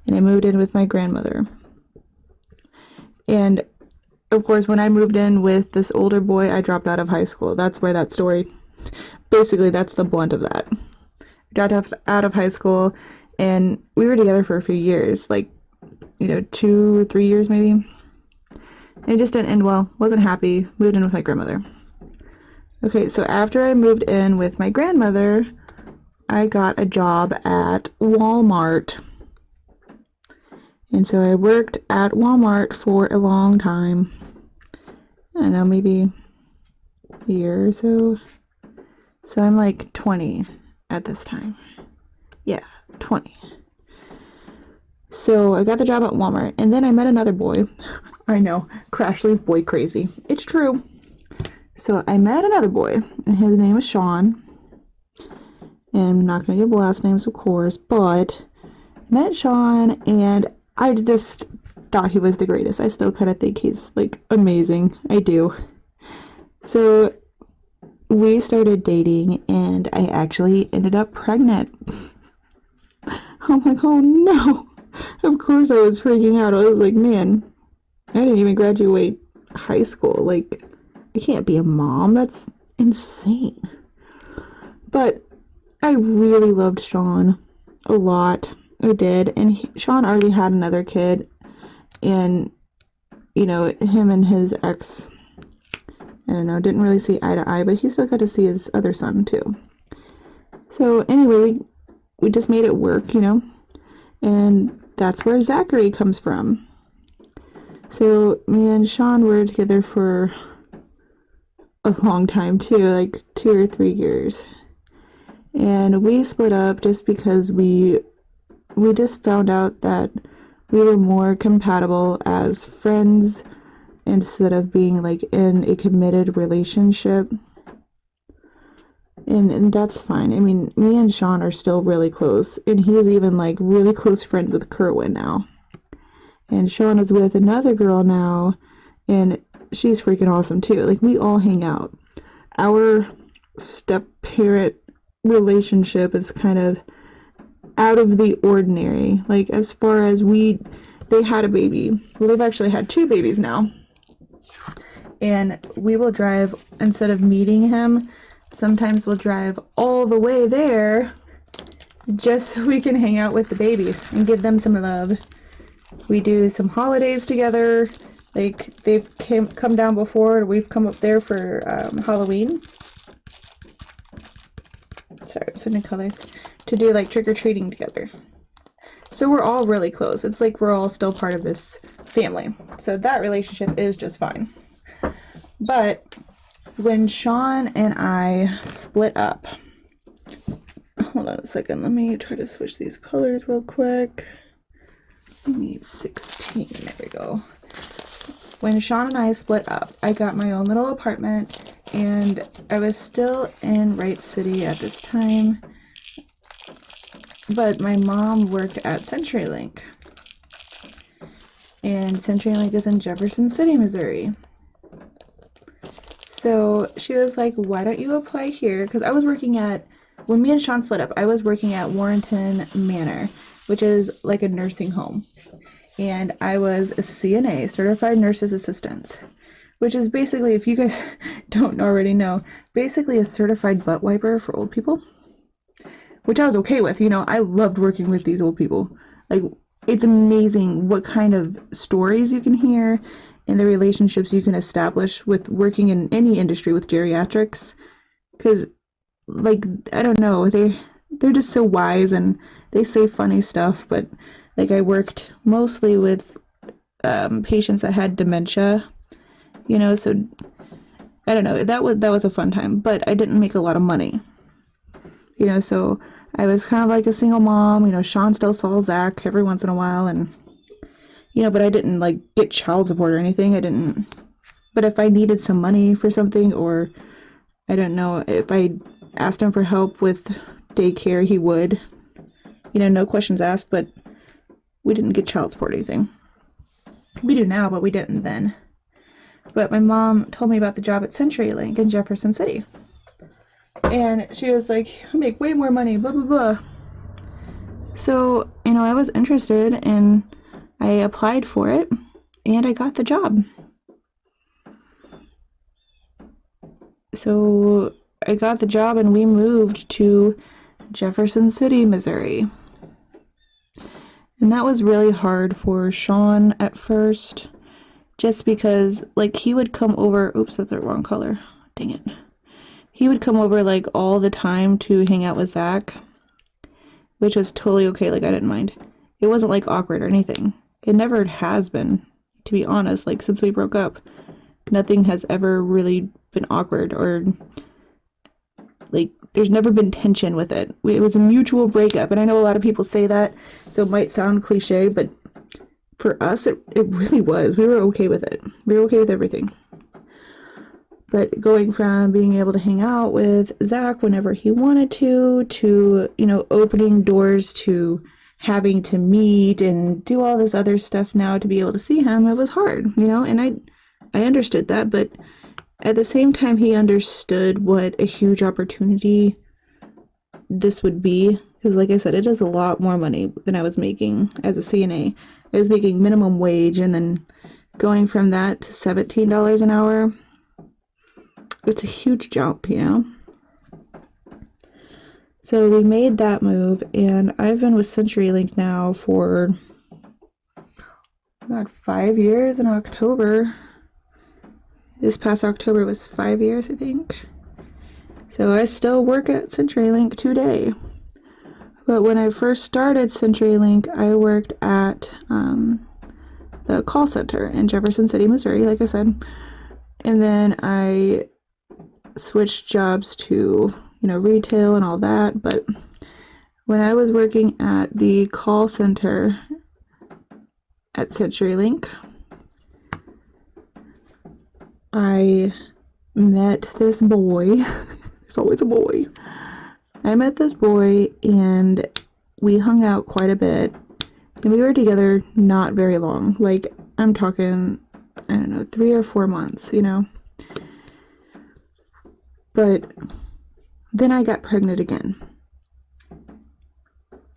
and I moved in with my grandmother. And, of course, when I moved in with this older boy, I dropped out of high school. That's where that story, basically, that's the blunt of that. Dropped out of high school, and we were together for a few years, like, 2 or 3 years maybe. And it just didn't end well. Wasn't happy. Moved in with my grandmother. Okay, so after I moved in with my grandmother, I got a job at Walmart. And so I worked at Walmart for a long time. I don't know, maybe a year or so. So I'm like 20 at this time. Yeah, 20. So I got the job at Walmart, and then I met another boy. I know, Crashly's boy crazy. It's true. So I met another boy, and his name is Sean. And I'm not going to give last names, of course, but I met Sean, and I just thought he was the greatest. I still kind of think he's, like, amazing. I do. So we started dating, and I actually ended up pregnant. I'm like, oh no. Of course I was freaking out. I was like, man, I didn't even graduate high school. Like, I can't be a mom. That's insane. But I really loved Sean a lot. I did. And Sean already had another kid. And, him and his ex, I don't know, didn't really see eye to eye. But he still got to see his other son, too. So, anyway, we just made it work, And that's where Zachary comes from. So, me and Sean were together for a long time too, like 2 or 3 years. And we split up just because we just found out that we were more compatible as friends instead of being like in a committed relationship. And that's fine. I mean, me and Sean are still really close, and he's even like really close friends with Kerwin now. And Sean is with another girl now, and she's freaking awesome too. Like, we all hang out. Our step parent relationship is kind of out of the ordinary. Like, as far as they had a baby. Well, they've actually had two babies now. And we will drive, instead of meeting him, sometimes we'll drive all the way there just so we can hang out with the babies and give them some love. We do some holidays together. Like, they've come down before. We've come up there for Halloween. Sorry, I'm switching colors. To do like trick-or-treating together. So we're all really close. It's like we're all still part of this family. So that relationship is just fine. But when Sean and I split up, hold on a second, let me try to switch these colors real quick. I need 16, there we go. When Sean and I split up, I got my own little apartment, and I was still in Wright City at this time, but my mom worked at CenturyLink, and CenturyLink is in Jefferson City, Missouri. So she was like, why don't you apply here? Because I was working when me and Sean split up, I was working at Warrenton Manor, which is like a nursing home. And I was a CNA, Certified Nurse's Assistant, which is basically, if you guys don't already know, basically a certified butt wiper for old people, which I was okay with. You know, I loved working with these old people. Like, it's amazing what kind of stories you can hear and the relationships you can establish with working in any industry with geriatrics. Because, like, I don't know, they're just so wise, and they say funny stuff, but like, I worked mostly with patients that had dementia, you know, so I don't know, that was a fun time, but I didn't make a lot of money, you know, so I was kind of like a single mom. You know, Sean still saw Zach every once in a while, and, you know, but I didn't like get child support or anything. I didn't, but if I needed some money for something, or I don't know, if I asked him for help with daycare, he would, you know, no questions asked. But we didn't get child support or anything. We do now, but we didn't then. But my mom told me about the job at CenturyLink in Jefferson City. And she was like, I make way more money, blah, blah, blah. So, you know, I was interested, and I applied for it, and I got the job. So I got the job, and we moved to Jefferson City, Missouri. And that was really hard for Sean at first, just because, like, he would come over, oops, that's the wrong color, dang it. He would come over, like, all the time to hang out with Zach, which was totally okay. Like, I didn't mind. It wasn't, like, awkward or anything. It never has been, to be honest. Like, since we broke up, nothing has ever really been awkward, or like, there's never been tension with it. It was a mutual breakup, and I know a lot of people say that, so it might sound cliche, but for us, it really was. We were okay with it. We were okay with everything. But going from being able to hang out with Zach whenever he wanted to, you know, opening doors to having to meet and do all this other stuff now to be able to see him, it was hard, you know, and I understood that, but at the same time, he understood what a huge opportunity this would be, because like I said, it is a lot more money than I was making as a CNA. I was making minimum wage, and then going from that to $17 an hour, it's a huge jump, you know? So we made that move, and I've been with CenturyLink now for, God, 5 years in October. This past October was 5 years, I think. So I still work at CenturyLink today. But when I first started CenturyLink, I worked at the call center in Jefferson City, Missouri, like I said. And then I switched jobs to, retail and all that. But when I was working at the call center at CenturyLink, I met this boy. It's always a boy. I met this boy and we hung out quite a bit. And we were together not very long. Like, I'm talking, I don't know, 3 or 4 months, But then I got pregnant again.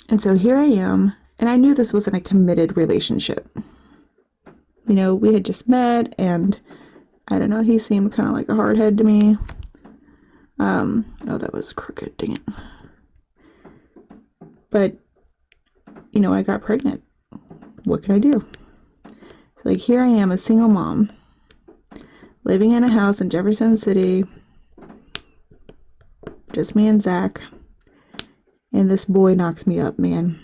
And so here I am, and I knew this wasn't a committed relationship. We had just met, and I don't know, he seemed kind of like a hardhead to me. Oh, that was crooked, dang it. But, I got pregnant. What can I do? So, like, here I am, a single mom, living in a house in Jefferson City, just me and Zach, and this boy knocks me up, man.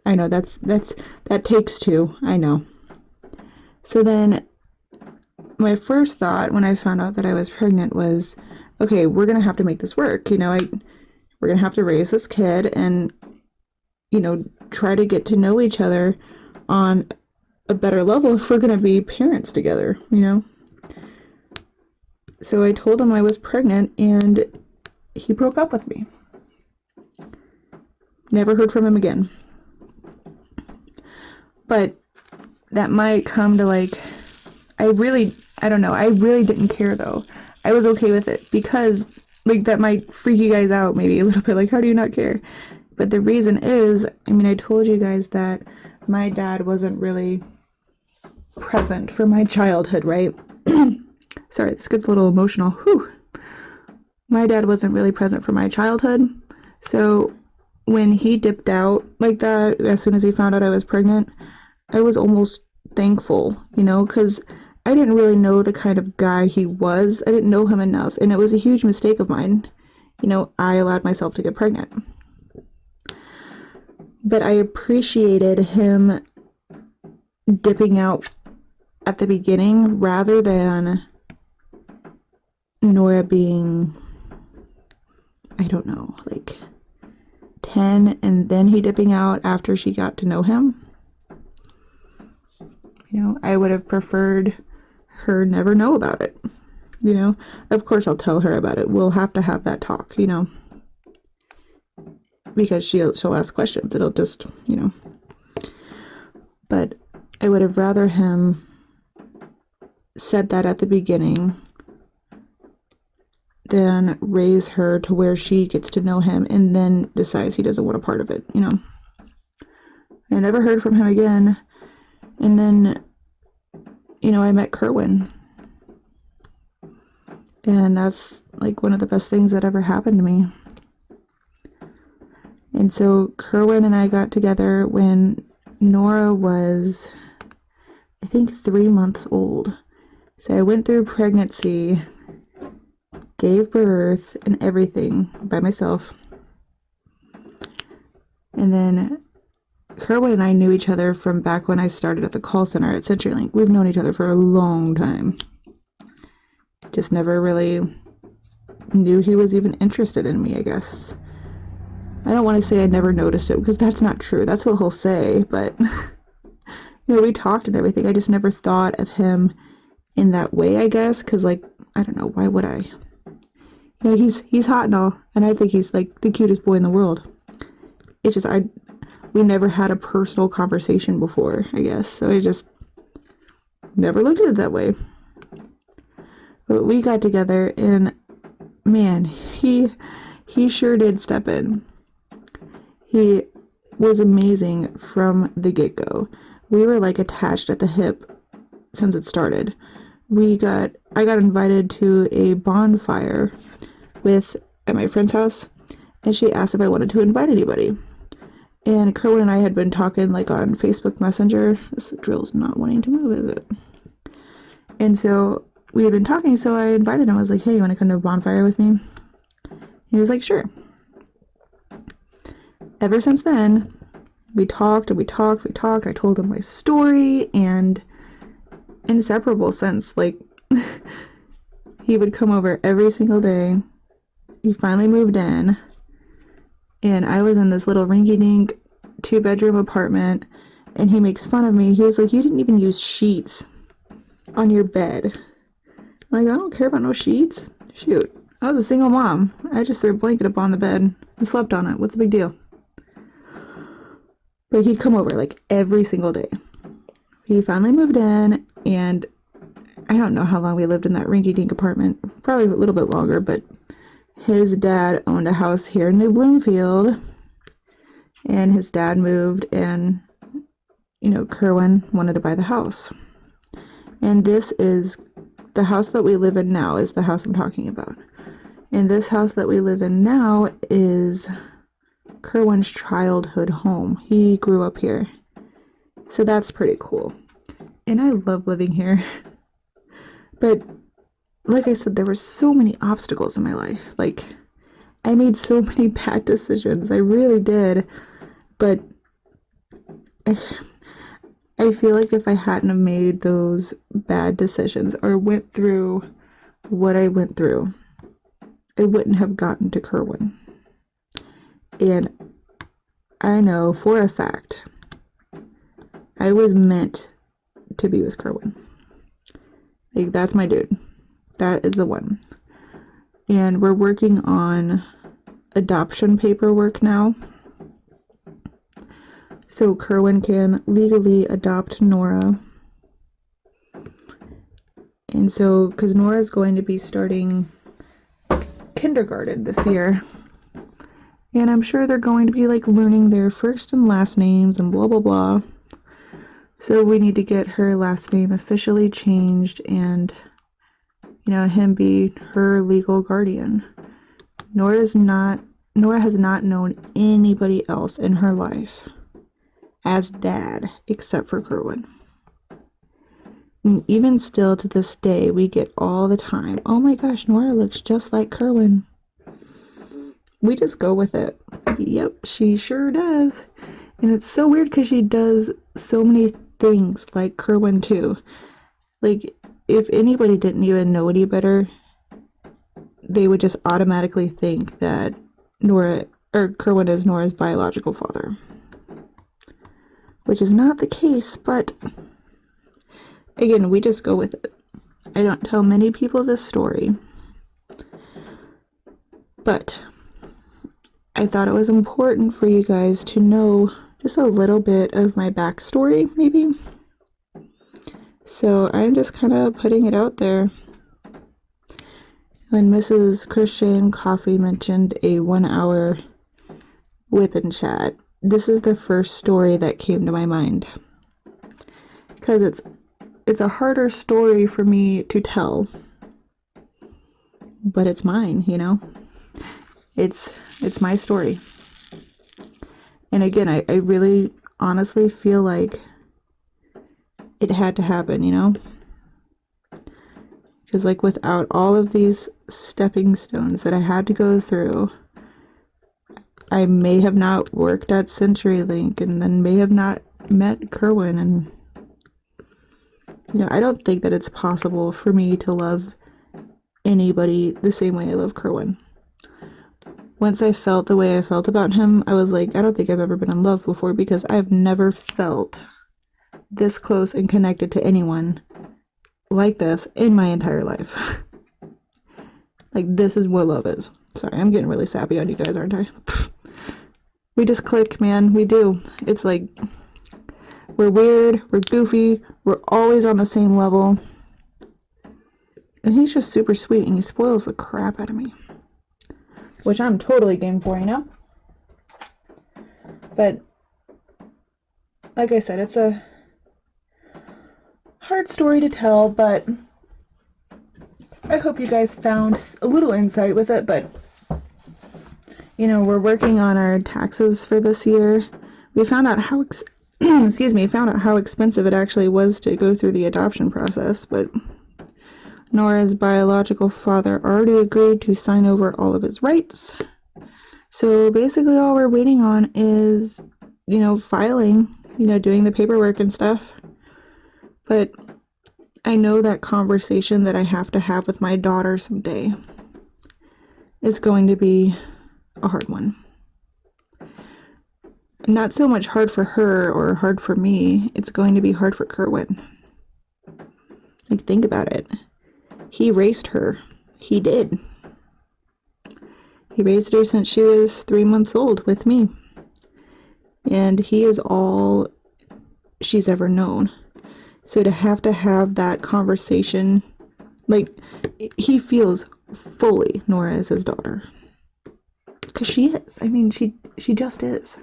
I know, that takes two, I know. So then, my first thought when I found out that I was pregnant was, okay, we're gonna have to make this work. We're gonna have to raise this kid and, try to get to know each other on a better level if we're gonna be parents together, So I told him I was pregnant, and he broke up with me. Never heard from him again. But that might come to, like, I don't know, I really didn't care, though. I was okay with it, because, like, that might freak you guys out maybe a little bit, like, how do you not care? But the reason is, I told you guys that my dad wasn't really present for my childhood, right? Sorry, this gets a little emotional. Whew. My dad wasn't really present for my childhood, so when he dipped out like that, as soon as he found out I was pregnant, I was almost thankful, because I didn't really know the kind of guy he was. I didn't know him enough, and it was a huge mistake of mine. I allowed myself to get pregnant. But I appreciated him dipping out at the beginning rather than Nora being, I don't know, like 10 and then he dipping out after she got to know him. I would have preferred her never know about it. Of course I'll tell her about it. We'll have to have that talk, because she'll ask questions. It'll just, But I would have rather him said that at the beginning than raise her to where she gets to know him and then decides he doesn't want a part of it, I never heard from him again. And then, I met Kerwin. And that's like one of the best things that ever happened to me. And so Kerwin and I got together when Nora was, I think, 3 months old. So I went through pregnancy, gave birth, and everything by myself. And then Kerwin and I knew each other from back when I started at the call center at CenturyLink. We've known each other for a long time. Just never really knew he was even interested in me, I guess. I don't want to say I never noticed it, because that's not true. That's what he'll say, but we talked and everything. I just never thought of him in that way, I guess, because, like, I don't know, why would I? He's hot and all, and I think he's, like, the cutest boy in the world. It's just, we never had a personal conversation before, I guess, so I just never looked at it that way. But we got together, and, man, he sure did step in. He was amazing from the get-go. We were, like, attached at the hip since it started. I got invited to a bonfire at my friend's house, and she asked if I wanted to invite anybody. And Kerwin and I had been talking, like, on Facebook Messenger. This drill's not wanting to move, is it? And so we had been talking, so I invited him. I was like, hey, you want to come to a bonfire with me? He was like, sure. Ever since then, we talked and we talked. I told him my story, and inseparable since, like, he would come over every single day. He finally moved in, and I was in this little rinky-dink 2-bedroom apartment, and he makes fun of me. He was like, you didn't even use sheets on your bed. Like, I don't care about no sheets. Shoot, I was a single mom. I just threw a blanket up on the bed and slept on it. What's the big deal? But he'd come over like every single day. He finally moved in, and I don't know how long we lived in that rinky-dink apartment. Probably a little bit longer, but his dad owned a house here in New Bloomfield, and his dad moved, and, Kerwin wanted to buy the house. And this is the house that we live in now is the house I'm talking about. And this house that we live in now is Kerwin's childhood home. He grew up here. So that's pretty cool. And I love living here. But like I said, there were so many obstacles in my life. Like, I made so many bad decisions. I really did. But I feel like if I hadn't have made those bad decisions or went through what I went through, I wouldn't have gotten to Kerwin. And I know for a fact I was meant to be with Kerwin. Like, that's my dude. That is the one. And we're working on adoption paperwork now. So Kerwin can legally adopt Nora. And so, because Nora's going to be starting kindergarten this year. And I'm sure they're going to be like learning their first and last names and blah, blah, blah. So we need to get her last name officially changed and, him be her legal guardian. Nora has not known anybody else in her life as dad except for Kerwin. And even still to this day, we get all the time, oh my gosh, Nora looks just like Kerwin. We just go with it. Yep, she sure does. And it's so weird because she does so many things like Kerwin too. Like, if anybody didn't even know any better, they would just automatically think that Kerwin is Nora's biological father. Which is not the case, but again, we just go with it. I don't tell many people this story, but I thought it was important for you guys to know just a little bit of my backstory, maybe. So I'm just kind of putting it out there. When Mrs. Christian Coffee mentioned a 1-hour WIP Chat, this is the first story that came to my mind. Because it's a harder story for me to tell. But it's mine, It's my story. And again, I really honestly feel like it had to happen, Because like without all of these stepping stones that I had to go through, I may have not worked at CenturyLink and then may have not met Kerwin. And, I don't think that it's possible for me to love anybody the same way I love Kerwin. Once I felt the way I felt about him, I was like, I don't think I've ever been in love before because I've never felt this close and connected to anyone like this in my entire life. Like, this is what love is. Sorry, I'm getting really sappy on you guys, aren't I? We just click, man. We do. It's like, we're weird, we're goofy, we're always on the same level. And he's just super sweet, and he spoils the crap out of me. Which I'm totally game for, But, like I said, it's a hard story to tell, but I hope you guys found a little insight with it. But, we're working on our taxes for this year. We found out how expensive it actually was to go through the adoption process, but Nora's biological father already agreed to sign over all of his rights. So basically all we're waiting on is, filing, doing the paperwork and stuff. But I know that conversation that I have to have with my daughter someday is going to be a hard one. Not so much hard for her or hard for me, it's going to be hard for Kerwin. Like, think about it. He raised her. He did. He raised her since she was 3 months old with me. And he is all she's ever known. So to have that conversation, like, he feels fully Nora is his daughter. Because she is. I mean, she just is.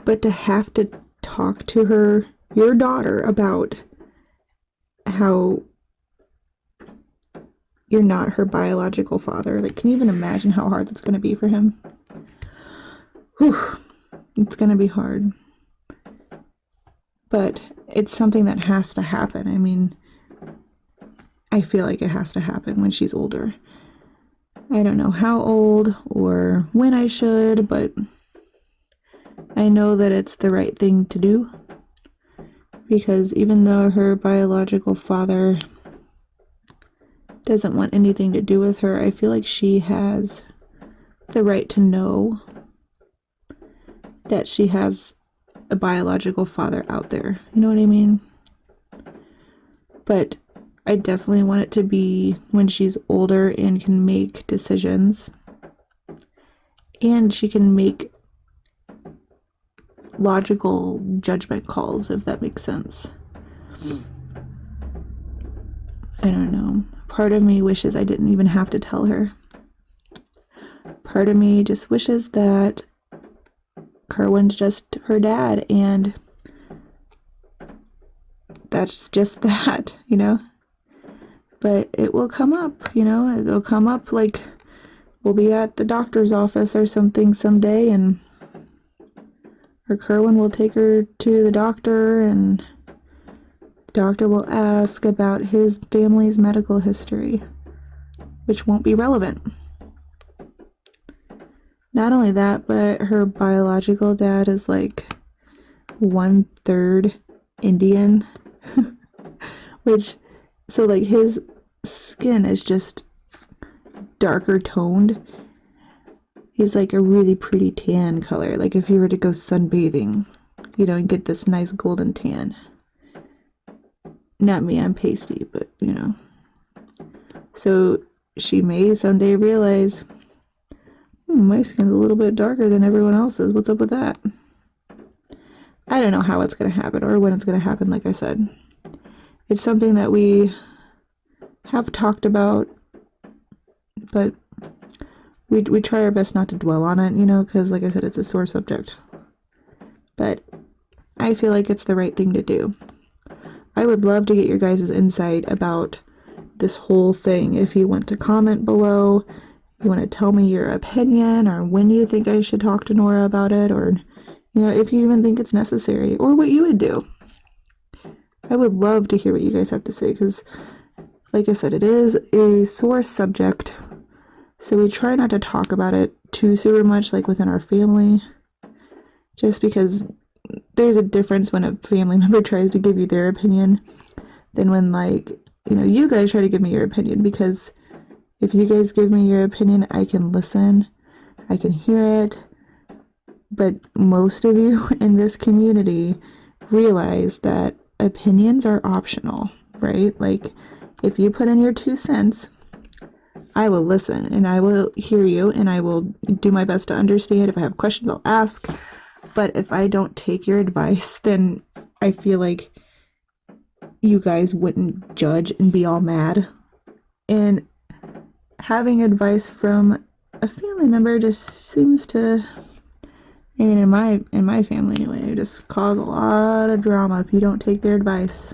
But to have to talk to her, your daughter, about how you're not her biological father, like, can you even imagine how hard that's going to be for him? Whew. It's going to be hard. But it's something that has to happen. I mean, I feel like it has to happen when she's older. I don't know how old or when I should, but I know that it's the right thing to do. Because even though her biological father doesn't want anything to do with her, I feel like she has the right to know that she has a biological father out there. You know what I mean? But I definitely want it to be when she's older and can make decisions. And she can make logical judgment calls, if that makes sense. I don't know. Part of me wishes I didn't even have to tell her. Part of me just wishes that Kerwin's just her dad, and that's just that, you know? But it will come up, you know? It'll come up, like, we'll be at the doctor's office or something someday, and or Kerwin will take her to the doctor, and the doctor will ask about his family's medical history, which won't be relevant. Not only that, but her biological dad is like 1/3 Indian, which, so like his skin is just darker toned. He's like a really pretty tan color. Like if you were to go sunbathing, you know, and get this nice golden tan. Not me, I'm pasty, but you know. So she may someday realize, my skin's a little bit darker than everyone else's. What's up with that? I don't know how it's going to happen or when it's going to happen, like I said. It's something that we have talked about, but we try our best not to dwell on it, you know, because like I said, it's a sore subject. But I feel like it's the right thing to do. I would love to get your guys' insight about this whole thing. If you want to comment below, you want to tell me your opinion, or when you think I should talk to Nora about it, or, you know, if you even think it's necessary, or what you would do. I would love to hear what you guys have to say, because, like I said, it is a sore subject, so we try not to talk about it too super much, like within our family, just because there's a difference when a family member tries to give you their opinion than when, like, you know, you guys try to give me your opinion, because if you guys give me your opinion, I can listen, I can hear it, but most of you in this community realize that opinions are optional, right? Like, if you put in your 2 cents, I will listen, and I will hear you, and I will do my best to understand. If I have questions, I'll ask, but if I don't take your advice, then I feel like you guys wouldn't judge and be all mad. And having advice from a family member just seems to, I mean, in my family anyway, it just cause a lot of drama if you don't take their advice.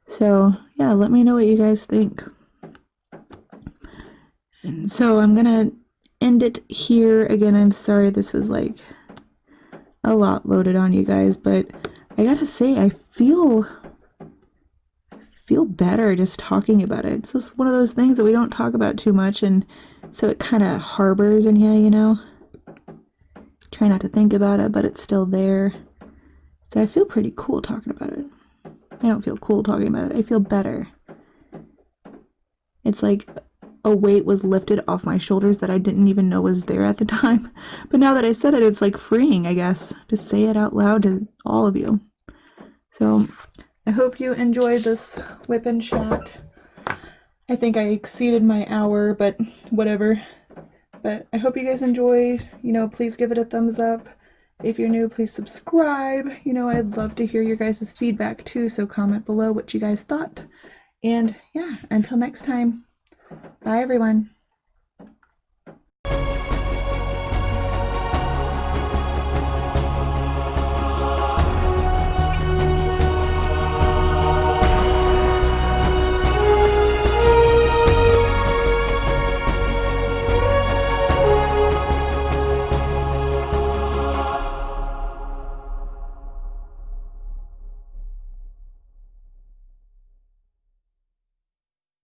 So yeah, let me know what you guys think. And so I'm gonna end it here. Again, I'm sorry this was like a lot loaded on you guys, but I gotta say, I feel better just talking about it. It's just one of those things that we don't talk about too much, and so it kind of harbors in you, you know? Try not to think about it, but it's still there. So I feel pretty cool talking about it. I don't feel cool talking about it. I feel better. It's like a weight was lifted off my shoulders that I didn't even know was there at the time. But now that I said it, it's like freeing, I guess, to say it out loud to all of you. So I hope you enjoyed this WIP and chat. I think I exceeded my hour, but whatever. But I hope you guys enjoyed. Please give it a thumbs up. If you're new, please subscribe. I'd love to hear your guys' feedback too, so comment below what you guys thought. And yeah, until next time, bye everyone.